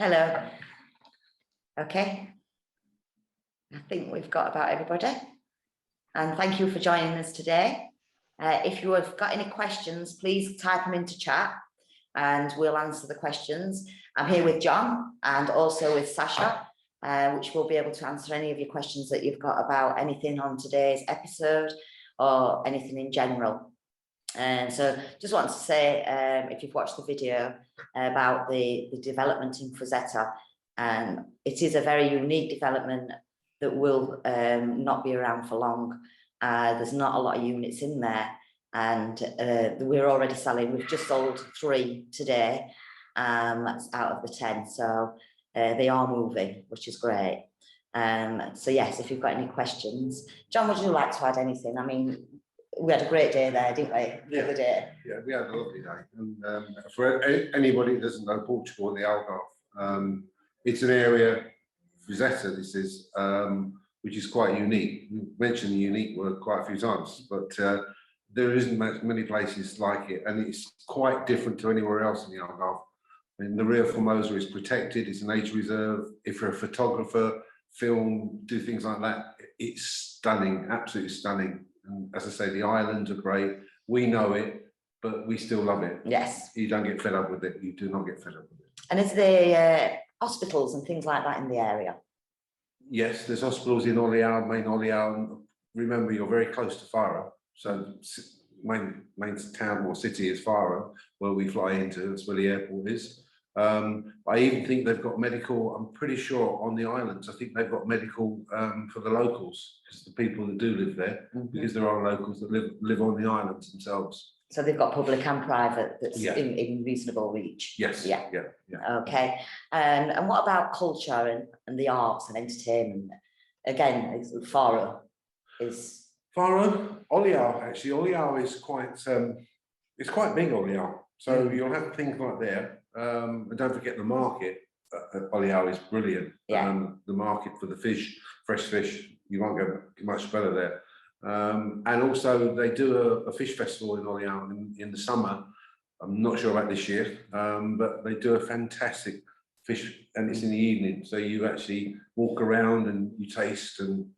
Hello. Okay. I think we've got about everybody. And thank you for joining us today. If you have got any questions, please type them into chat and we'll answer the questions. I'm here with John and also with Sasha, which will be able to answer any of your questions that you've got about anything on today's episode or anything in general. And so just want to say, if you've watched the video about the development in Fuzeta, it is a very unique development that will not be around for long. There's not a lot of units in there, and we're already selling. We've just sold 3 today out of the 10, so they are moving, which is great. So yes, if you've got any questions, John, would you like to add anything? I mean, we had a great day there, didn't we? Yeah, the day. Yeah, we had a lovely day. And for anybody that doesn't know Portugal, the Algarve, it's an area, Fuzeta this is, which is quite unique. We mentioned the unique word quite a few times, but there isn't many places like it, and it's quite different to anywhere else in the Algarve. I mean, the Ria View is protected, it's a nature reserve. If you're a photographer, film, do things like that, it's stunning, absolutely stunning. And as I say, the islands are great. We know it, but we still love it. Yes. You don't get fed up with it. You do not get fed up with it. And is there hospitals and things like that in the area? Yes, there's hospitals in Oleal, main Oleal. Remember, you're very close to Faro. So main town or city is Faro, where we fly into. That's where the airport is. I even think they've got medical, I'm pretty sure on the islands, I think they've got medical for the locals, because the people that do live there, because there are locals that live on the islands themselves. So they've got public and private that's in reasonable reach. Yes. Yeah. Okay. And what about culture and the arts and entertainment? Again, Faro is... Faro, Oleal, actually. Oleal is quite, it's quite big, Oleal. So you'll have things like there. And don't forget the market at Oleal is brilliant. Yeah. The market for the fish, fresh fish, you won't go much better there. And also they do a fish festival in Oleal in the summer. I'm not sure about this year, but they do a fantastic fish, and it's in the evening. So you actually walk around and you taste and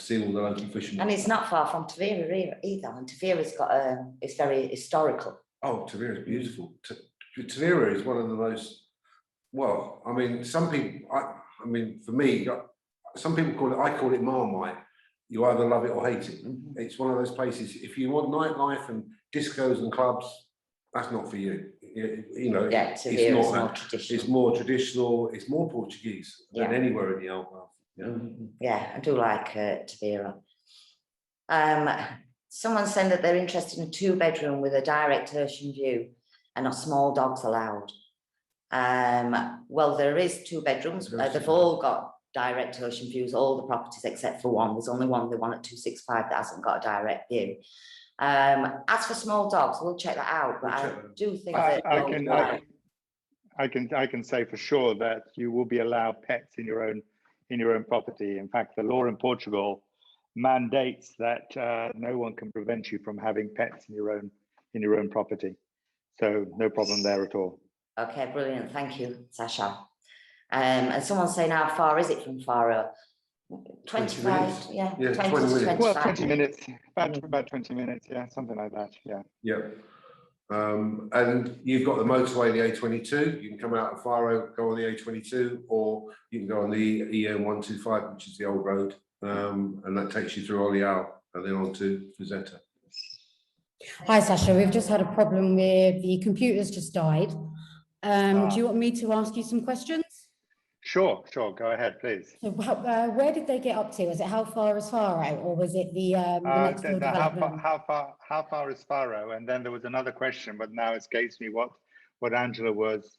see all the local fishermen. And it's not far from Tavira either. And Tavira's got it's very historical. Oh, Tavira is beautiful. Tavira is one of the most, well, I mean, some people, I mean, for me, some people call it, I call it Marmite. You either love it or hate it. It's one of those places, if you want nightlife and discos and clubs, that's not for you. You know, yeah, it's not more traditional. It's more traditional, it's more Portuguese than anywhere in the Algarve. Yeah, I do like Tavira. Someone said that they're interested in a 2-bedroom with a direct ocean view and not small dogs allowed. Well, there is 2 bedrooms. They've all got direct ocean views, all the properties except for one. There's only one, the one at 265, that hasn't got a direct view. As for small dogs, we'll check that out. But I do think that I can say for sure that you will be allowed pets in your own property. In fact, the law in Portugal mandates that no one can prevent you from having pets in your own property. So no problem there at all. Okay, brilliant. Thank you, Sasha. And someone's saying, how far is it from Faro? 25, yeah, 20 to 25. Well, 20 minutes, about 20 minutes, yeah, something like that, yeah. Yeah. And you've got the motorway, the A22. You can come out of Faro, go on the A22, or you can go on the EN125, which is the old road, and that takes you through Oleal and then on to Fuzeta. Hi, Sasha. We've just had a problem with the computer's just died. Do you want me to ask you some questions? Sure. Go ahead, please. So, where did they get up to? Was it how far is Faro, or was it the next door development? How far is Faro? And then there was another question, but now escapes me what Angela was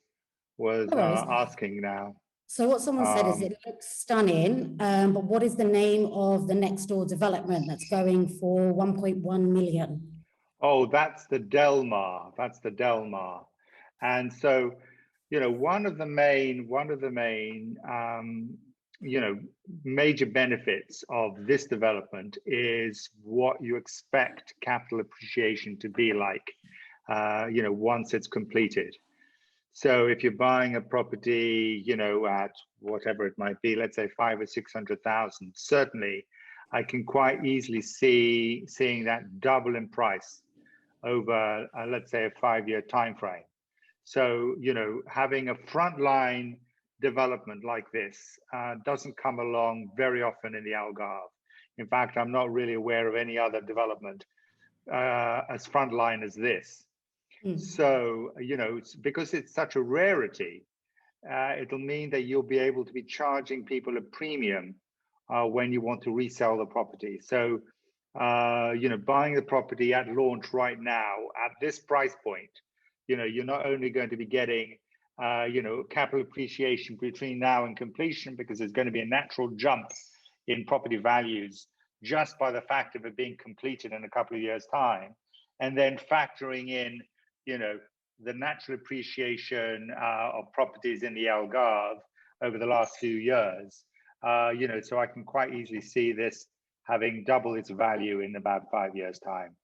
asking now. So what someone said is it looks stunning, but what is the name of the next door development that's going for 1.1 million? Oh, that's the Delmar. That's the Delmar. And so, you know, one of the main, major benefits of this development is what you expect capital appreciation to be like, once it's completed. So if you're buying a property, you know, at whatever it might be, let's say 500,000 or 600,000, certainly I can quite easily seeing that double in price over, let's say, a 5-year time frame. So, you know, having a frontline development like this doesn't come along very often in the Algarve. In fact, I'm not really aware of any other development as frontline as this. So, you know, because it's such a rarity, it'll mean that you'll be able to be charging people a premium when you want to resell the property. So, you know, buying the property at launch right now at this price point, you know, you're not only going to be getting, you know, capital appreciation between now and completion, because there's going to be a natural jump in property values just by the fact of it being completed in a couple of years' time, and then factoring in, you know, the natural appreciation of properties in the Algarve over the last few years. You know, so I can quite easily see this having double its value in about 5 years' time.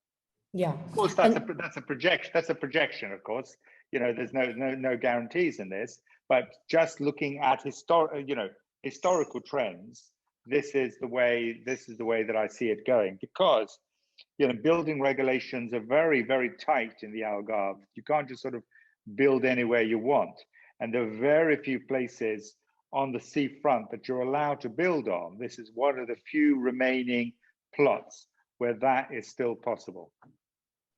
Yeah, of course, that's a projection. That's a projection, of course. You know, there's no guarantees in this, but just looking at historical trends, this is the way that I see it going, because, you know, building regulations are very, very tight in the Algarve. You can't just sort of build anywhere you want, and there are very few places on the seafront that you're allowed to build on. This is one of the few remaining plots where that is still possible.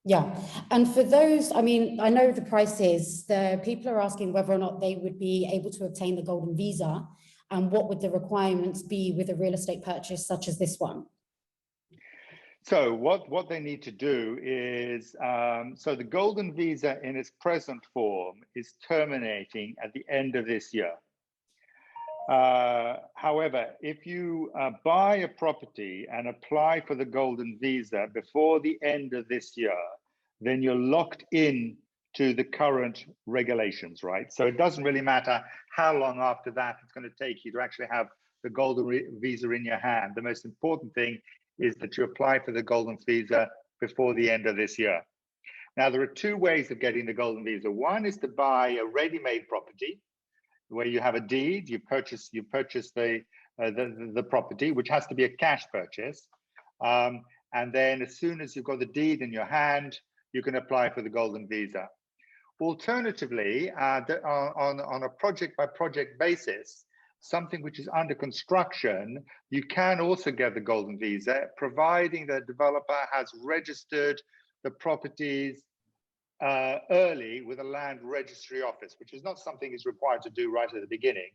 Yeah, and for those, I mean, I know the prices, the people are asking whether or not they would be able to obtain the golden visa, and what would the requirements be with a real estate purchase such as this one? So what they need to do is, so the golden visa in its present form is terminating at the end of this year. However, if you buy a property and apply for the golden visa before the end of this year, then you're locked in to the current regulations, right? So it doesn't really matter how long after that it's going to take you to actually have the golden visa in your hand. The most important thing is that you apply for the golden visa before the end of this year. Now, there are two ways of getting the golden visa. One is to buy a ready-made property, where you have a deed, you purchase the property, which has to be a cash purchase. And then as soon as you've got the deed in your hand, you can apply for the golden visa. Alternatively, on a project by project basis, something which is under construction, you can also get the golden visa, providing the developer has registered the properties early with a land registry office, which is not something he's required to do right at the beginning.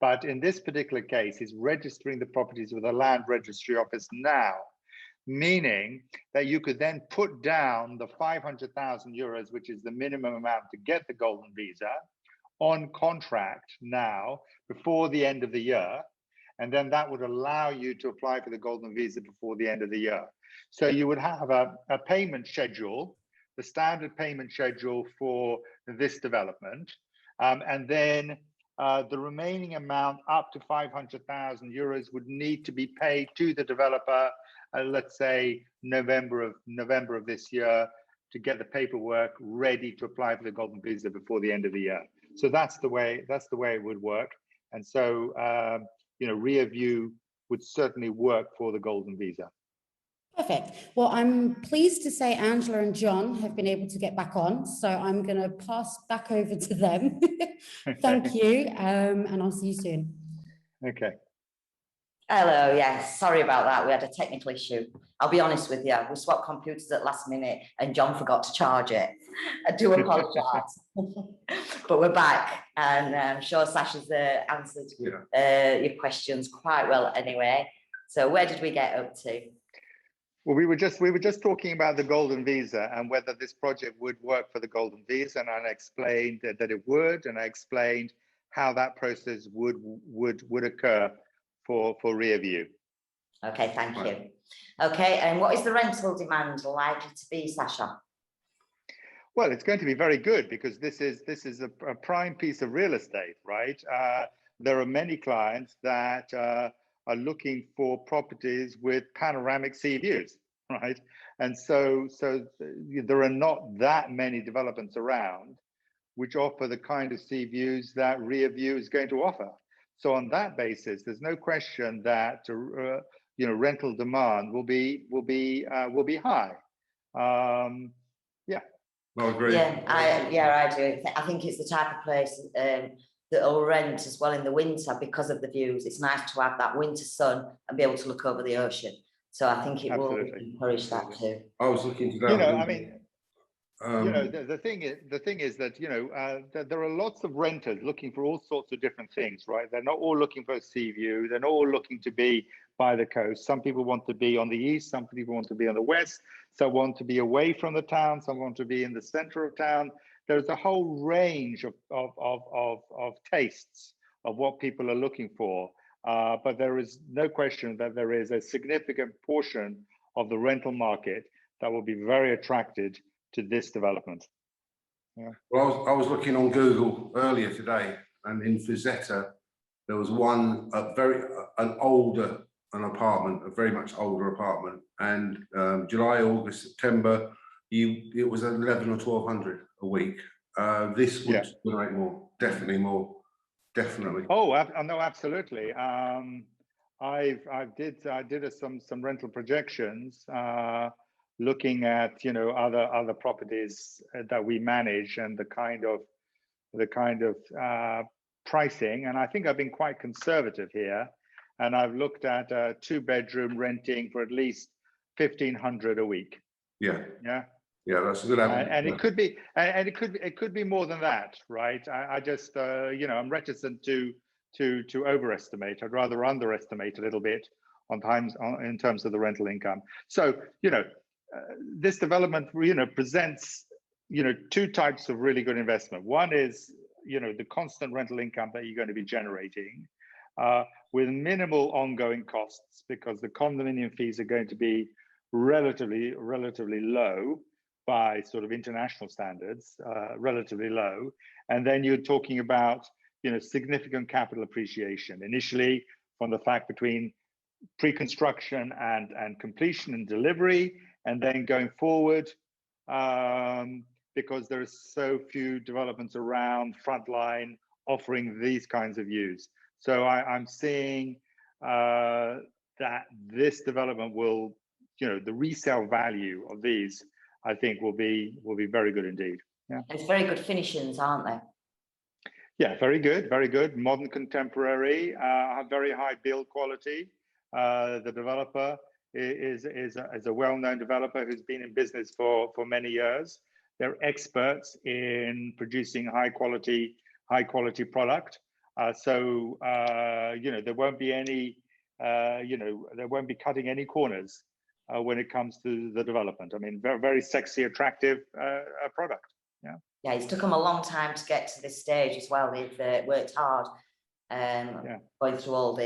But in this particular case, he's registering the properties with a land registry office now, meaning that you could then put down the 500,000 euros, which is the minimum amount to get the golden visa, on contract now before the end of the year. And then that would allow you to apply for the golden visa before the end of the year. So you would have a payment schedule, the standard payment schedule for this development. And then the remaining amount up to 500,000 euros would need to be paid to the developer, let's say November of this year, to get the paperwork ready to apply for the golden visa before the end of the year. So that's the way it would work. And so, you know, Ria View would certainly work for the golden visa. Perfect. Well, I'm pleased to say Angela and John have been able to get back on, so I'm going to pass back over to them. Thank you, and I'll see you soon. Okay. Hello, yes, sorry about that. We had a technical issue. I'll be honest with you, we swapped computers at last minute and John forgot to charge it. I do apologise. But we're back, and I'm sure Sasha's answered your questions quite well anyway. So where did we get up to? Well, we were just talking about the golden visa and whether this project would work for the golden visa, and I explained that it would, and I explained how that process would occur for Ria View. Okay, thank you. Okay, and what is the rental demand likely to be, Sasha? Well, it's going to be very good, because this is a prime piece of real estate, right? There are many clients that are looking for properties with panoramic sea views, right? And so there are not that many developments around which offer the kind of sea views that Ria View is going to offer. So on that basis, there's no question that rental demand will be high. Yeah. I agree. I do. I think it's the type of place that will rent as well in the winter because of the views. It's nice to have that winter sun and be able to look over the ocean. So I think it will encourage that too. I was looking to that. The thing is that that there are lots of renters looking for all sorts of different things, right? They're not all looking for a sea view. They're not all looking to be by the coast. Some people want to be on the east. Some people want to be on the west. Some want to be away from the town. Some want to be in the center of town. There's a whole range of tastes of what people are looking for. But there is no question that there is a significant portion of the rental market that will be very attracted to this development. Yeah. Well, I was looking on Google earlier today, and in Fuzeta, there was an apartment, a very much older apartment, and July, August, September, it was 11 or 1200 a week. This would generate more, definitely. Oh, no, absolutely. I did some rental projections, looking at other properties that we manage and the kind of pricing, and I think I've been quite conservative here, and I've looked at a 2-bedroom renting for at least 1500 a week. Yeah, that's a good average. And it could be more than that, right? I just I'm reticent to overestimate. I'd rather underestimate a little bit in terms of the rental income. So this development presents two types of really good investment. One is the constant rental income that you're going to be generating with minimal ongoing costs, because the condominium fees are going to be relatively low by sort of international standards, relatively low. And then you're talking about significant capital appreciation initially from the fact between pre-construction and completion and delivery, and then going forward, because there are so few developments around frontline offering these kinds of views. So I'm seeing that this development will, the resale value of these, I think, will be very good indeed. Yeah, it's very good finishings, aren't they? Yeah, very good, modern, contemporary, very high build quality. The developer is a well-known developer who's been in business for many years. They're experts in producing high quality product. So there won't be any there won't be cutting any corners when it comes to the development. I mean, very sexy, attractive product. Yeah, it's took them a long time to get to this stage as well. They've worked hard, going through all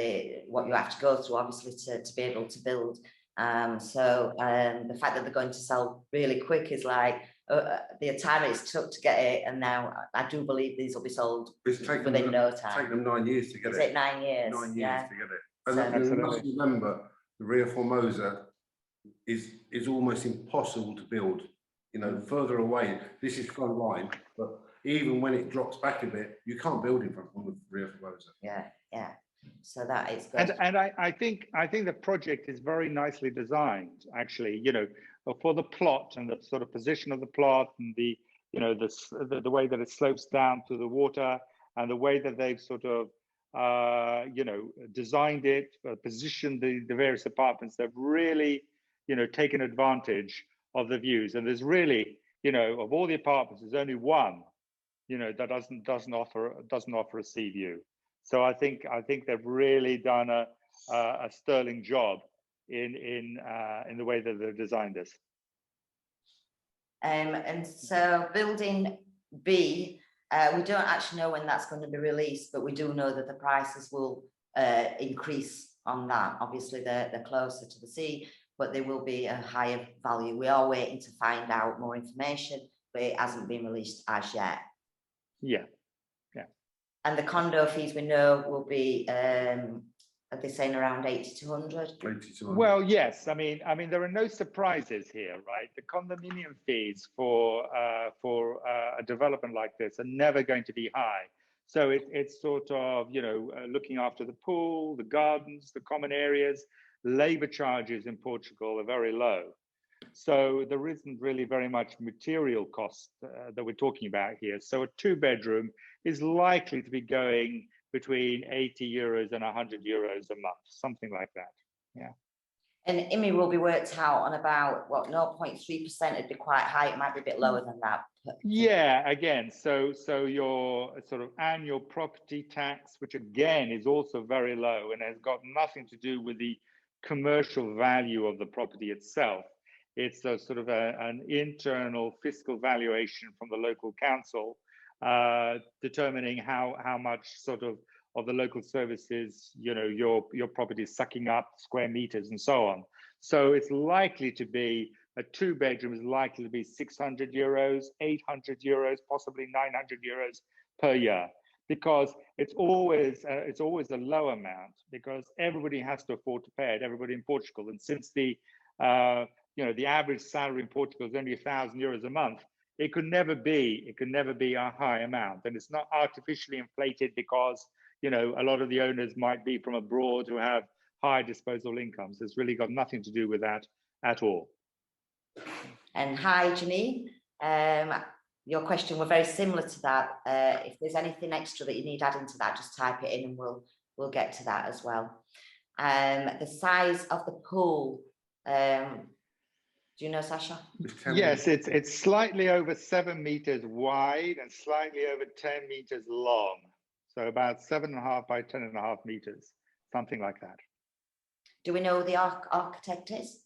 what you have to go through, obviously, to be able to build. So the fact that they're going to sell really quick is like the time it's took to get it, and now I do believe these will be sold within no time. Take them 9 years to get it. Is it 9 years? 9 years to get it. So, and you must remember, the Ria Formosa is almost impossible to build. Further away, this is front line, but even when it drops back a bit, you can't build in front of the Ria Formosa. Yeah. So that is good. And I think the project is very nicely designed, actually. For the plot and the sort of position of the plot, and the way that it slopes down to the water, and the way that they've sort of designed it, positioned the various apartments. They've really taken advantage of the views. And there's really, of all the apartments, there's only one, that doesn't offer a sea view. So I think they've really done a sterling job in the way that they've designed this. And so building B, we don't actually know when that's going to be released, but we do know that the prices will increase on that. Obviously, they're closer to the sea, but they will be a higher value. We are waiting to find out more information, but it hasn't been released as yet. Yeah. And the condo fees we know will be are they saying around 80 to 100? 80 to 100. Well, yes. I mean, there are no surprises here, right? The condominium fees for a development like this are never going to be high. So it's sort of, you know, looking after the pool, the gardens, the common areas. Labor charges in Portugal are very low. So there isn't really very much material cost that we're talking about here. So a 2-bedroom is likely to be going between 80 euros and 100 euros a month, something like that. Yeah. And IMI will be worked out on about, what, 0.3%, it'd be quite high, it might be a bit lower than that. Yeah, again, so your sort of annual property tax, which again is also very low and has got nothing to do with the commercial value of the property itself. It's a sort of an internal fiscal valuation from the local council, determining how much sort of the local services, you know, your property is sucking up, square meters and so on. So it's likely to be, a 2-bedroom is likely to be 600 euros, 800 euros, possibly 900 euros per year, because it's always a low amount, because everybody has to afford to pay it, everybody in Portugal. And since the you know, the average salary in Portugal is only 1,000 euros a month, it could never be a high amount. And it's not artificially inflated because, you know, a lot of the owners might be from abroad who have high disposable incomes. It's really got nothing to do with that at all. And hi, Janine. Your question were very similar to that. If there's anything extra that you need adding to that, just type it in and we'll get to that as well. The size of the pool, do you know, Sasha? Yes, it's slightly over 7 meters wide and slightly over 10 meters long. So about 7.5 by 10.5 meters, something like that. Do we know who the architect is?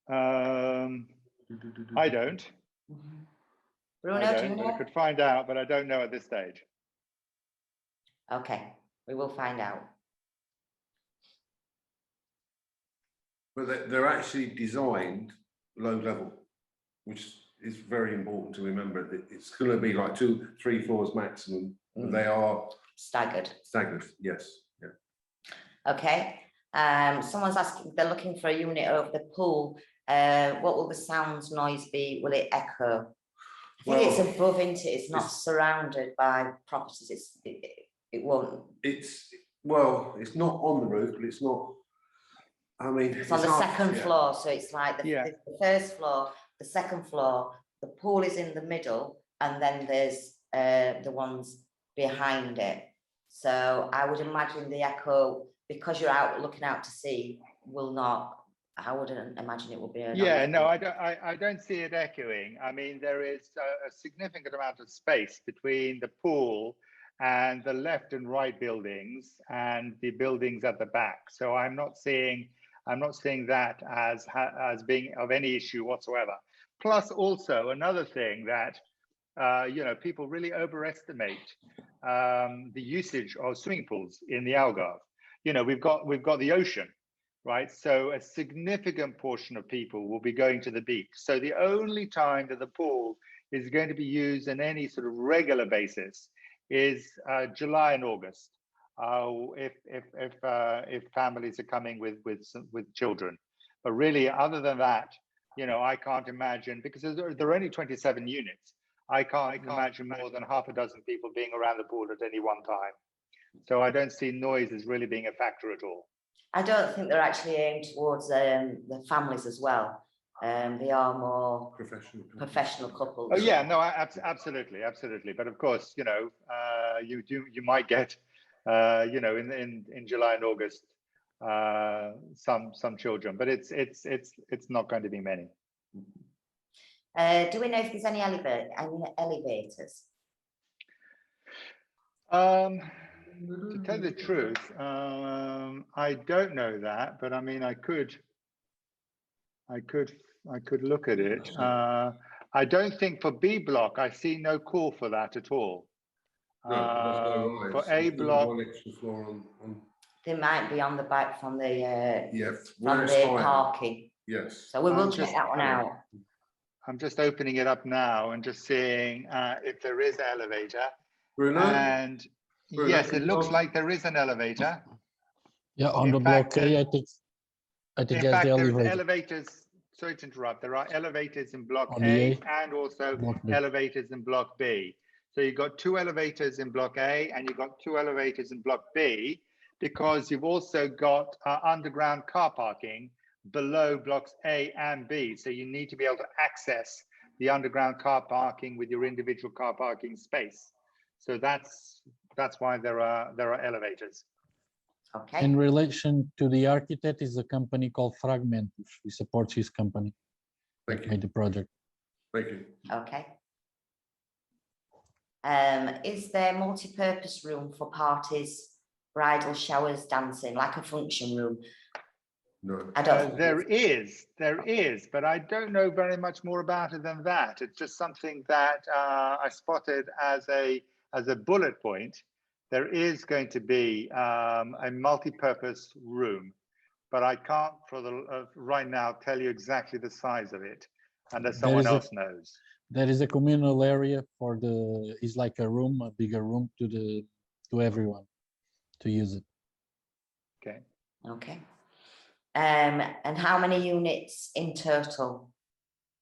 I don't. Bruno, do you know? I could find out, but I don't know at this stage. Okay, we will find out. But they're actually designed low level, which is very important to remember. That it's going to be like 2-3 floors maximum. And they are Staggered. Staggered, yes. Yeah. Okay. Someone's asking, they're looking for a unit over the pool. What will the sound noise be? Will it echo? I think it's above, isn't it? It's not surrounded by properties. It won't. It's not on the roof, but it's not. I mean, it's on the second floor, so it's like the first floor, the second floor. The pool is in the middle, and then there's the ones behind it. So I would imagine the echo, because you're out looking out to sea, will not. I wouldn't imagine it will be. I don't see it echoing. I mean, there is a significant amount of space between the pool and the left and right buildings and the buildings at the back. So I'm not seeing that as being of any issue whatsoever. Plus, also another thing that you know, people really overestimate the usage of swimming pools in the Algarve. You know, we've got the ocean, right? So a significant portion of people will be going to the beach. So the only time that the pool is going to be used on any sort of regular basis is July and August, if families are coming with children. But really, other than that, you know, I can't imagine, because there are only 27 units. I can't imagine more than half a dozen people being around the pool at any one time. So I don't see noise as really being a factor at all. I don't think they're actually aimed towards the families as well. They are more professional couples. Oh yeah, no, absolutely. But of course, you know, you might get, you know, in July and August, some children, but it's not going to be many. Do we know if there's any elevators? To tell the truth, I don't know that, but I mean, I could look at it. I don't think for B block, I see no call for that at all. No, for A block, one extra floor on. They might be on the back from the from the higher. parking. Yes. So we will check that one out. I'm just opening it up now and just seeing if there is an elevator. Bruno? And Bruno, yes, it looks like there is an elevator. Yeah, on In the fact, block A, I think In that's fact, the there's elevator elevators, sorry to interrupt, there are elevators in block on the A A, and also block B. elevators in block B. So you've got 2 elevators in block A and you've got 2 elevators in block B, because you've also got underground car parking below blocks A and B. So you need to be able to access the underground car parking with your individual car parking space. So that's why there are elevators. Okay. In relation to the architect, is a company called Fragmentos. We support his company. Thank you. Made the project. Thank you. Okay. Is there multi-purpose room for parties, bridal showers, dancing, like a function room? No. I don't. There is, but I don't know very much more about it than that. It's just something that I spotted as a bullet point. There is going to be a multi-purpose room, but I can't for the right now tell you exactly the size of it, unless someone else knows. There is a communal area for the. It's like a room, a bigger room to everyone to use it. Okay. Okay. And how many units in total?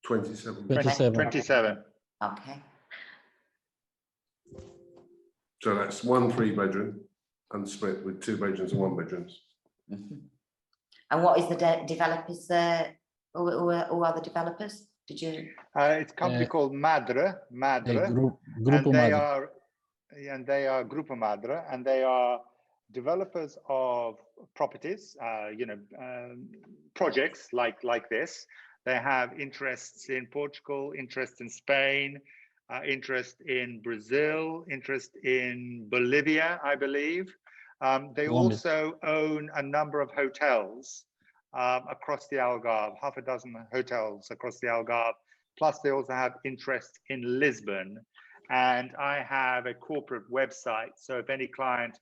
27. 27. 27. Okay. So that's 1 3-bedroom and split with 2 bedrooms and 1 bedrooms. Mhm. And what is the developers there? Who are the developers? Did you? It's a company called Madre, Grupo Madre. and they are Grupo Madre, and they are developers of properties, projects like this. They have interests in Portugal, interest in Spain, interest in Brazil, interest in Bolivia, I believe. They Colombia. also own a number of hotels across the Algarve, 6 hotels across the Algarve. Plus, they also have interest in Lisbon. And I have a corporate website. So if any client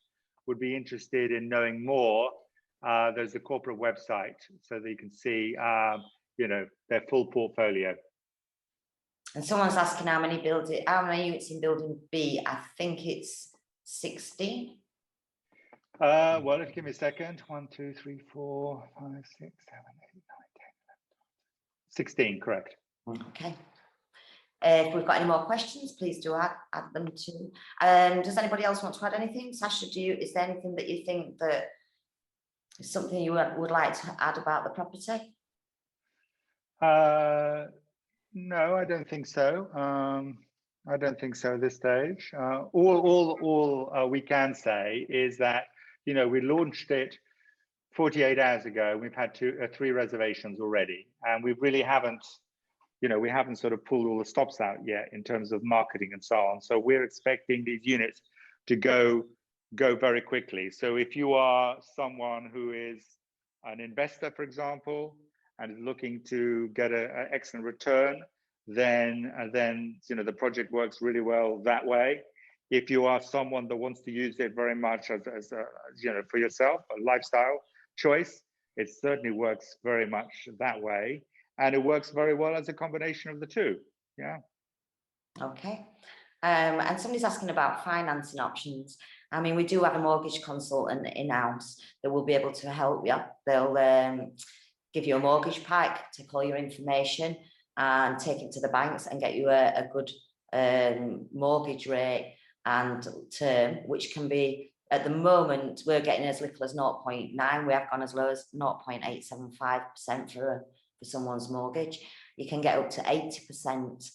would be interested in knowing more, there's a corporate website so that you can see, their full portfolio. And someone's asking how many units in building B? I think it's 16. Well, if you give me a second. 1, 2, 3, 4, 5, 6, 7, 8, 9, 10, 16, correct. Okay. If we've got any more questions, please do add them to. Does anybody else want to add anything? Sasha, is there anything that you think that is something you would like to add about the property? No, I don't think so. I don't think so at this stage. All we can say is that, we launched it 48 hours ago. We've had 3 reservations already, and we really haven't, we haven't sort of pulled all the stops out yet in terms of marketing and so on. So we're expecting these units to go very quickly. So if you are someone who is an investor, for example, and is looking to get an excellent return, then the project works really well that way. If you are someone that wants to use it very much as for yourself, a lifestyle choice, it certainly works very much that way. And it works very well as a combination of the two. Yeah. Okay. And somebody's asking about financing options. I mean, we do have a mortgage consultant in-house that will be able to help you. They'll give you a mortgage pack, take all your information and take it to the banks and get you a good mortgage rate and term, which can be, at the moment, we're getting as little as 0.9. We have gone as low as 0.875% for someone's mortgage. You can get up to 80%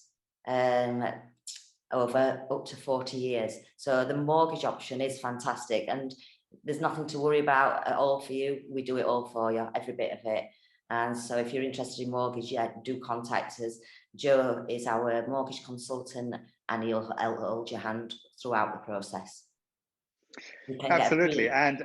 over up to 40 years. So the mortgage option is fantastic, and there's nothing to worry about at all for you. We do it all for you, every bit of it. And so if you're interested in mortgage, do contact us. Joe is our mortgage consultant, and he'll hold your hand throughout the process. Absolutely. And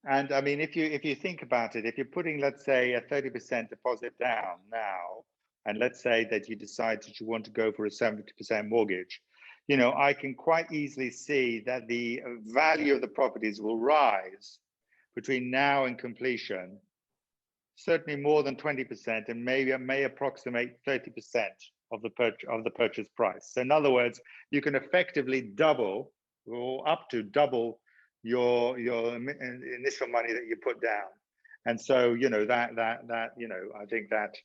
I mean, if you think about it, if you're putting, let's say, a 30% deposit down now, and let's say that you decide that you want to go for a 70% mortgage, I can quite easily see that the value of the properties will rise between now and completion, certainly more than 20%, and maybe it may approximate 30% of the purchase price. So in other words, you can effectively double or up to double your initial money that you put down. And so, you know, that you know, I think that,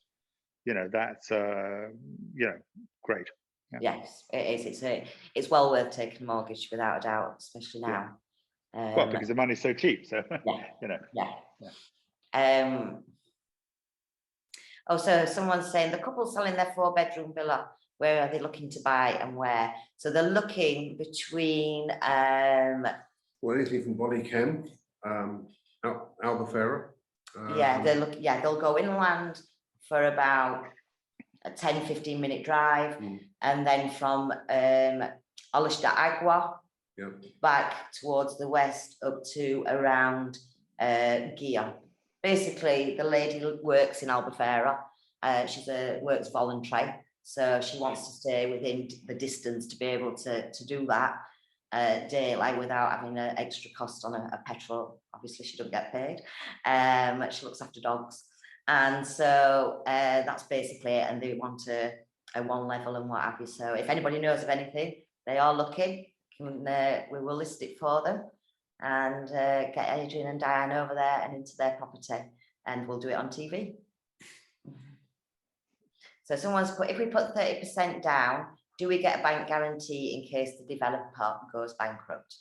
you know, that's you know, great. Yeah. Yes, it is. It's well worth taking a mortgage without a doubt, especially now. Well, because the money's so cheap, so Yeah. you know. Yeah. Also, someone's saying the couple selling their 4-bedroom villa, where are they looking to buy and where? So they're looking between Well, anything from Bodycam, Albufeira. yeah, they'll go inland for about a 10-15 minute drive, and then from Olish de Agua back towards the west up to around Gia. Basically, the lady works in Albufeira. She's works voluntary, so she wants to stay within the distance to be able to do that daily without having an extra cost on a petrol. Obviously, she doesn't get paid. She looks after dogs, and so that's basically it. And they want a one level and what have you. So if anybody knows of anything, they are looking. We will list it for them and get Adrian and Diane over there and into their property, and we'll do it on TV. So someone's put, if we put 30% down, do we get a bank guarantee in case the developer goes bankrupt?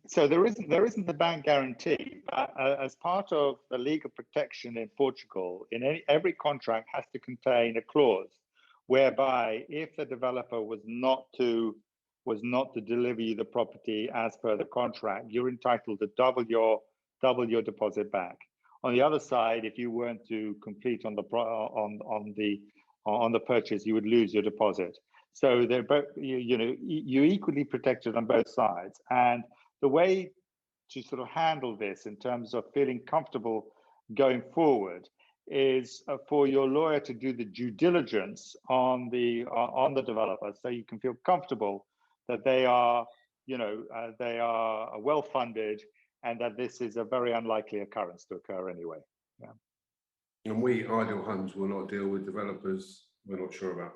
So there isn't the bank guarantee, but as part of the legal protection in Portugal, every contract has to contain a clause whereby if the developer was not to deliver you the property as per the contract, you're entitled to double your deposit back. On the other side, if you weren't to complete on the purchase, you would lose your deposit. So they're both, you know, you're equally protected on both sides. And the way to sort of handle this in terms of feeling comfortable going forward is for your lawyer to do the due diligence on the developer, so you can feel comfortable that they are, you know, they are well funded, and that this is a very unlikely occurrence to occur anyway. Yeah. And we, Ideal Homes, will not deal with developers we're not sure about.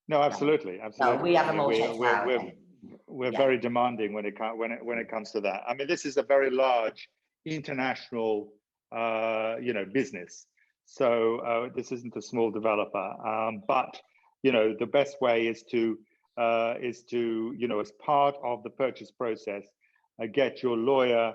No, absolutely. No, we have them all checked out. We're very demanding when it comes to that. I mean, this is a very large international, you know, business. So this isn't a small developer. But you know, the best way is to you know, as part of the purchase process, get your lawyer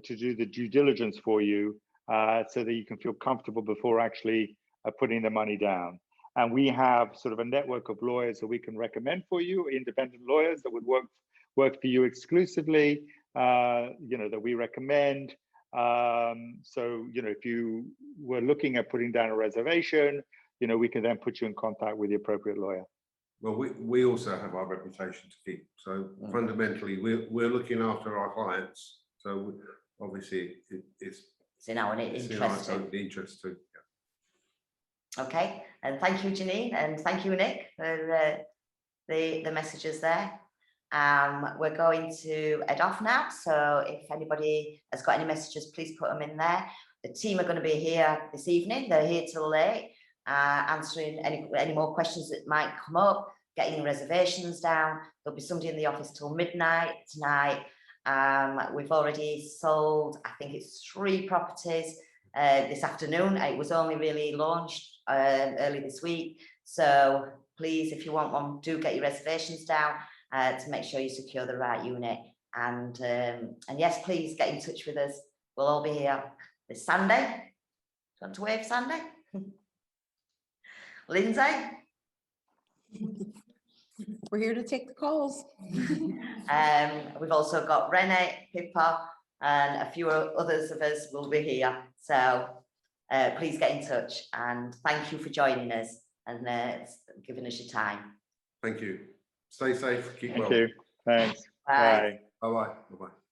to do the due diligence for you, so that you can feel comfortable before actually putting the money down. And we have sort of a network of lawyers that we can recommend for you, independent lawyers that would work for you exclusively, you know, that we recommend. So, you know, if you were looking at putting down a reservation, you know, we can then put you in contact with the appropriate lawyer. Well, we also have our reputation to keep. So fundamentally, we're looking after our clients. So obviously, it's in our interest too. Okay, and thank you, Janine, and thank you, Nick, for the messages there. We're going to head off now, so if anybody has got any messages, please put them in there. The team are going to be here this evening. They're here till late, answering any more questions that might come up, getting reservations down. There'll be somebody in the office till midnight tonight. We've already sold, I think it's 3 properties this afternoon. It was only really launched early this week, so please, if you want one, do get your reservations down to make sure you secure the right unit. And yes, please get in touch with us. We'll all be here this Sunday. Do you want to wave, Sandy? Lindsay? We're here to take the calls. We've also got Renee, Pippa, and a few others of us will be here. So please get in touch, and thank you for joining us and giving us your time. Thank you. Stay safe. Keep well. Thank you. Thanks. Bye. Bye-bye. Bye-bye.